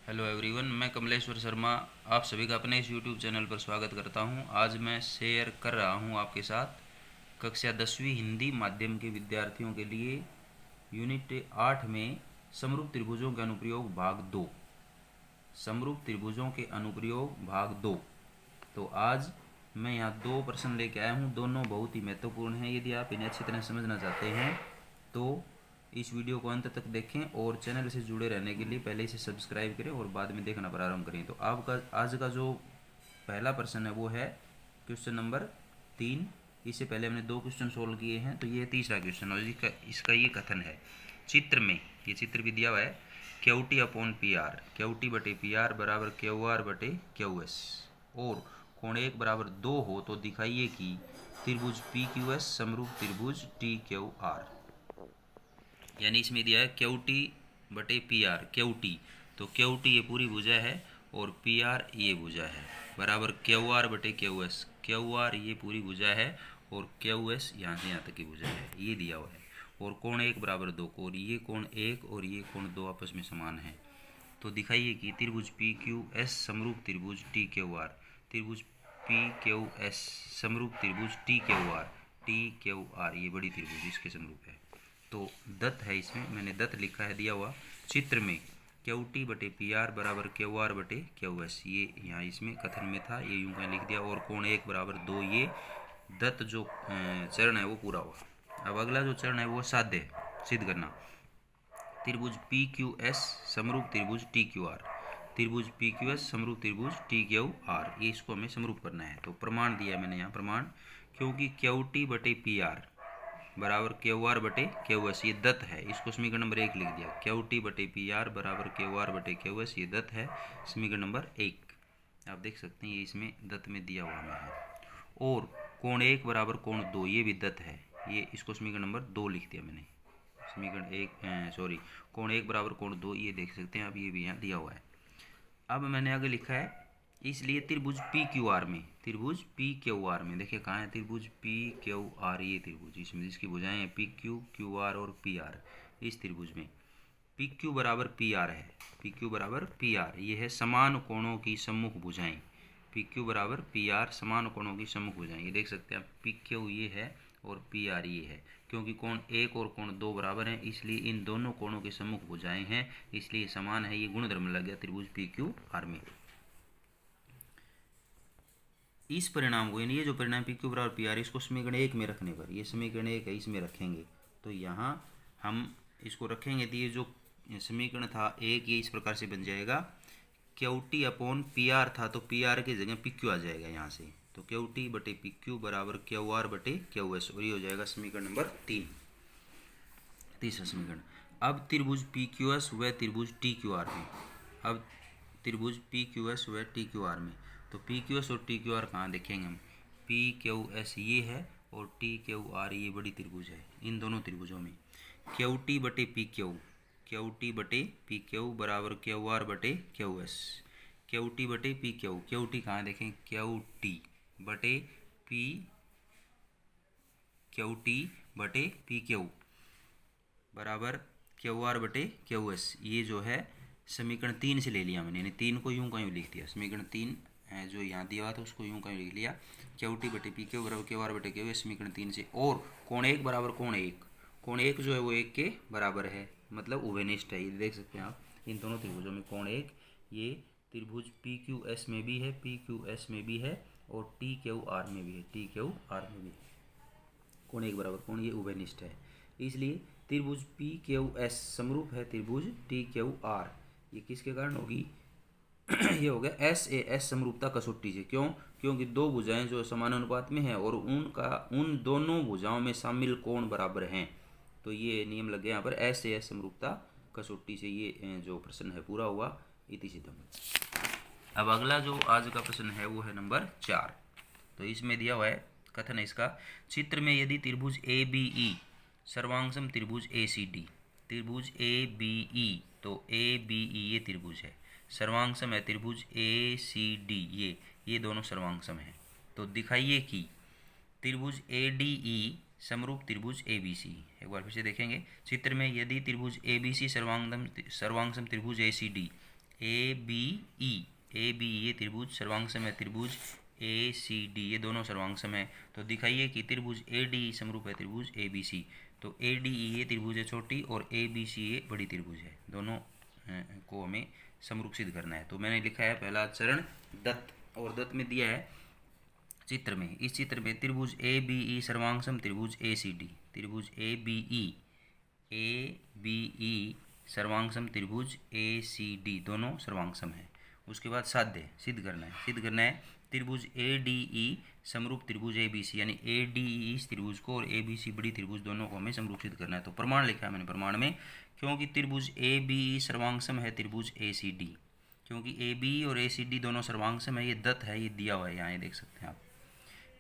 Hello everyone, मैं कमलेश्वर शर्मा आप सभी का अपने इस यूट्यूब चैनल पर स्वागत करता हूं। आज मैं शेयर कर रहा हूं आपके साथ कक्षा 10वीं हिंदी माध्यम के विद्यार्थियों के लिए यूनिट 8 में समरूप त्रिभुजों के अनुप्रयोग भाग 2। समरूप त्रिभुजों के अनुप्रयोग भाग 2। तो आज मैं यहाँ दो प्रश्न लेके आया हूँ। दोनों बहुत ही महत्वपूर्ण हैं। यदि आप इन्हें अच्छी तरह समझना चाहते हैं तो इस वीडियो को अंत तक देखें और चैनल से जुड़े रहने के लिए पहले इसे सब्सक्राइब करें और बाद में देखना प्रारंभ करें। तो आपका आज का जो पहला प्रश्न है वो है क्वेश्चन नंबर 3। इससे पहले हमने दो क्वेश्चन सोल्व किए हैं, तो ये तीसरा क्वेश्चन और इसका ये कथन है। चित्र में ये चित्र भी दिया हुआ है, Q T upon P R, Q T बटे पी आर बराबर क्यू आर बटे क्यू एस और कोण 1 बराबर 2 हो तो दिखाइए कि त्रिभुज पी क्यू एस समरूप त्रिभुज टी क्यू आर। यानी इसमें दिया है क्यू टी बटे पी आर, क्यू टी तो क्यू टी ये पूरी भुजा है और पी आर ये भुजा है बराबर क्यू आर बटे क्यू एस, क्यू आर ये पूरी भुजा है और क्यू एस यहाँ से यहाँ तक की भुजा है, ये दिया हुआ है। और कोण 1 बराबर 2 और ये कोण 1 और ये कोण 2 आपस में समान है। तो दिखाइए कि त्रिभुज पी क्यू एस समरूप त्रिभुज टी क्यू आर, त्रिभुज पी क्यू एस समरूप त्रिभुज T Q R, T Q R ये बड़ी त्रिभुज इसके समरूप है। तो दत्त है, इसमें मैंने दत्त लिखा है दिया हुआ। चित्र में क्यू टी बटे पी आर बराबर क्यू आर बटे क्यू एस, ये यहाँ इसमें कथन में था, ये यूँ कहीं लिख दिया। और कोण 1 बराबर 2 ये दत्त जो चरण है वो पूरा हुआ। अब अगला जो चरण है वो साध्य है, सिद्ध करना। त्रिभुज पी क्यू एस समरूप त्रिभुज टी क्यू आर, त्रिभुज पी क्यू एस समरूप त्रिभुज टी क्यू आर, ये इसको हमें समरूप करना है। तो प्रमाण दिया है मैंने यहाँ प्रमाण, क्योंकि क्यू टी बटे पी आर बराबर क्यू आर बटे क्यू एस ये दत्त है, इसको समीकरण नंबर 1 लिख दिया। क्यू टी बटे पी आर बराबर क्यू आर बटे क्यू एस ये दत्त है, समीकरण नंबर 1 आप देख सकते हैं, ये इसमें दत्त में दिया हुआ है। और कोण 1 बराबर कोण 2 ये भी दत्त है, ये इसको समीकरण नंबर 2 लिख दिया मैंने। समीकरण 1 कोण 1 बराबर कोण 2 ये देख सकते हैं आप, ये भी यहाँ दिया हुआ है। अब मैंने आगे लिखा है इसलिए त्रिभुज पी क्यू आर में, त्रिभुज पी क्यू आर में देखिए कहाँ है त्रिभुज पी क्यू आर, ये त्रिभुज इसमें जिसकी भुजाएं हैं पी क्यू क्यू आर और पी आर, इस त्रिभुज में पी क्यू बराबर पी आर है, पी क्यू बराबर पी आर ये है समान कोणों की सम्मुख भुजाएं, पी क्यू बराबर पी आर समान कोणों की सम्मुख भुजाएं, ये देख सकते हैं आप पी क्यू ये है और पी आर ये है। क्योंकि कोण 1 और कोण 2 बराबर हैं इसलिए इन दोनों कोणों के सम्मुख भुजाएं हैं, इसलिए समान है, ये गुणधर्म लग गया त्रिभुज पी क्यू आर में। इस परिणाम को यानी ये जो परिणाम पी क्यू बराबर पी आर इसको समीकरण 1 में रखने पर, ये समीकरण 1 है इसमें रखेंगे तो यहाँ हम इसको रखेंगे तो ये जो समीकरण था 1 ये इस प्रकार से बन जाएगा। Q T upon P R था तो पी आर की जगह पी क्यू आ जाएगा यहाँ से, तो क्यू टी बटे पी क्यू बराबर क्यू आर बटे क्यू एस और ये हो जाएगा समीकरण नंबर 3, तीसरा समीकरण। अब त्रिभुज पी क्यू एस व त्रिभुज टी क्यू आर में, अब त्रिभुज पी क्यू एस व टी क्यू आर में, तो पी क्यू एस और टी क्यू आर कहाँ देखेंगे हम, पी क्यू एस ये है और टी क्यू आर ये बड़ी त्रिभुज है। इन दोनों त्रिभुजों में क्यू टी बटे पी क्यू, क्यू टी बटे पी क्यू बराबर क्यू आर बटे क्यू एस, क्यू टी बटे पी क्यू, क्यू टी कहाँ देखें क्यू टी बटे पी, क्यू टी बटे पी क्यू बराबर क्यू आर बटे क्यू एस, ये जो है समीकरण 3 से ले लिया मैंने, यानी 3 को यूं का यूं लिख दिया। समीकरण 3 जो यहाँ दिया हुआ था उसको यूं का यूं लिख लिया, क्यू टी बटे पी क्यू बराबर क्यू आर बटे क्यू एस समीकरण 3 से। और कोण 1 बराबर कोण 1, कोण 1 जो है वो 1 के बराबर है, मतलब उभयनिष्ठ है, ये देख सकते हैं आप इन दोनों त्रिभुजों में। कोण 1 ये त्रिभुज पी क्यू एस में भी है, पी क्यू एस में भी है और टी क्यू आर में भी है, टी क्यू आर में भी है। कोण 1 बराबर कोण ये उभयनिष्ठ है, इसलिए त्रिभुज पी क्यू एस समरूप है त्रिभुज टी क्यू आर। ये किसके कारण होगी ये हो गया एस ए एस समरूपता कसौटी से। क्यों? क्योंकि दो भुजाएं जो समान अनुपात में हैं और उन दोनों भुजाओं में शामिल कोण बराबर हैं, तो ये नियम लग गया यहाँ पर एस ए एस समरूपता कसौटी से। ये जो प्रश्न है पूरा हुआ इति सिद्धम। अब अगला जो आज का प्रश्न है वो है नंबर 4। तो इसमें दिया हुआ है कथन है इसका, चित्र में यदि त्रिभुज ए बी ई सर्वांगसम त्रिभुज ए सी डी, त्रिभुज ए बी ई तो ए बी ई ये त्रिभुज है, सर्वांगसम है त्रिभुज ए सी डी ये दोनों सर्वांगसम हैं, तो दिखाइए कि त्रिभुज ए डी ई समरूप त्रिभुज ए बी सी। एक बार फिर से देखेंगे, चित्र में यदि त्रिभुज ए बी सी सर्वांगसम त्रिभुज ए सी डी, ए बी ये त्रिभुज सर्वांगसम है, त्रिभुज ए सी डी ये दोनों सर्वांगसम है। तो दिखाइए कि त्रिभुज ए डी समरूप है त्रिभुज ए बी सी। तो ए डी ये त्रिभुज है छोटी और ए बी सी ये बड़ी त्रिभुज है, दोनों को हमें समरूप सिद्ध करना है। तो मैंने लिखा है पहला चरण दत्त, और दत्त में दिया है चित्र में, इस चित्र में त्रिभुज ए बी ई सर्वांगसम त्रिभुज ए सी डी, त्रिभुज ए बी ई सर्वांगसम त्रिभुज ए सी डी दोनों सर्वांगसम है। उसके बाद साध्य सिद्ध करना है त्रिभुज ए डी ई समरूप त्रिभुज ए बी सी, यानी ए डी ई इस त्रिभुज को और ए बी सी बड़ी त्रिभुज दोनों को हमें समरूप सिद्ध करना है। तो प्रमाण लिखा है मैंने, प्रमाण में क्योंकि त्रिभुज ए बी ई सर्वांगसम है त्रिभुज ए सी डी, क्योंकि ए बी और ए सी डी दोनों सर्वांगसम है, ये दत्त है, ये दिया हुआ है यहाँ, ये देख सकते हैं आप,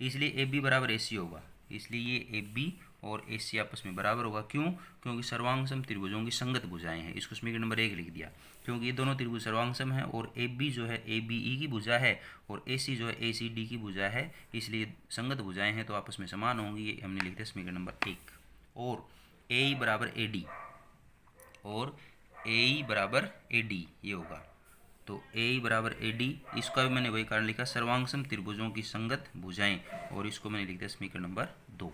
इसलिए ए बी बराबर ए सी होगा, इसलिए ये ए बी और ए सी आपस में बराबर होगा। क्यों? क्योंकि सर्वांगसम त्रिभुजों की संगत भुजाएं हैं। इसको समीकरण नंबर 1 लिख दिया, क्योंकि ये दोनों त्रिभुज सर्वांगसम है और ए बी जो है ए बी ई की भुजा है और ए सी जो है ए सी डी की भुजा है, इसलिए संगत भुजाएं हैं तो आपस में समान होंगी, ये हमने लिख दिया समीकरण नंबर 1। और ए बराबर ए डी और ए बराबर ए डी ये होगा, तो ए बराबर ए डी, इसका भी मैंने वही कारण लिखा सर्वांगसम त्रिभुजों की संगत भुजाएं, और इसको मैंने लिख दिया समीकरण नंबर 2।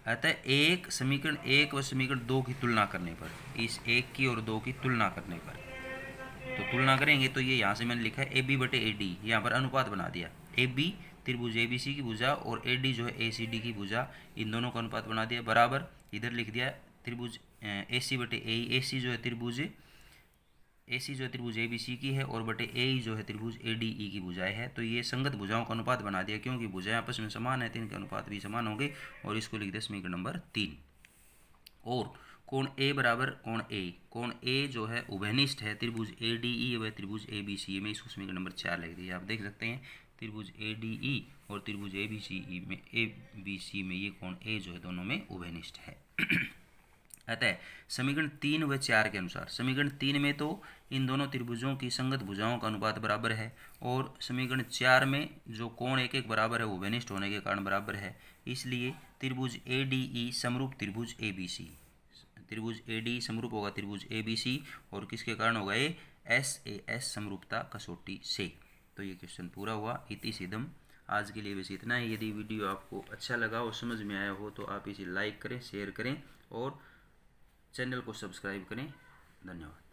अतः एक समीकरण 1 व समीकरण 2 की तुलना करने पर, इस 1 की और 2 की तुलना करने पर, तो तुलना करेंगे तो ये यहाँ से मैंने लिखा है ए बी बटे ए डी, यहाँ पर अनुपात बना दिया, ए बी त्रिभुज ए बी सी की भुजा और ए डी जो है ए सी डी की भुजा, इन दोनों का अनुपात बना दिया बराबर, इधर लिख दिया त्रिभुज ए सी बटे ए सी जो है त्रिभुज ए बी सी की है और बटे ए जो है त्रिभुज ए डी ई की भुजाएं है, तो ये संगत भुजाओं का अनुपात बना दिया, क्योंकि भुजाएं आपस में समान है तो इनके अनुपात भी समान होंगे, और इसको लिख दिया समीकरण नंबर 3। और कोण ए बराबर कोण ए जो है उभयनिष्ठ है त्रिभुज ए डी ई व त्रिभुज ए बी सी में, इसको समीकरण नंबर 4 लिख दिया। आप देख सकते हैं त्रिभुज ए डी ई और त्रिभुज ए बी सी में ये कोण ए जो है दोनों में उभयनिष्ठ है। अतः समीकरण 3 व 4 के अनुसार, समीकरण 3 में तो इन दोनों त्रिभुजों की संगत भुजाओं का अनुपात बराबर है, और समीकरण 4 में जो कोण एक एक बराबर है वो उभयनिष्ठ होने के कारण बराबर है, इसलिए त्रिभुज ए डी ई समरूप त्रिभुज ए बी सी, त्रिभुज ए डी समरूप होगा त्रिभुज ए बी सी, और किसके कारण होगा ये एस समरूपता कसौटी से। तो ये क्वेश्चन पूरा हुआ, इति सिद्धम। आज के लिए बस इतना ही। यदि वीडियो आपको अच्छा लगा और समझ में आया हो तो आप इसे लाइक करें, शेयर करें और चैनल को सब्सक्राइब करें। धन्यवाद।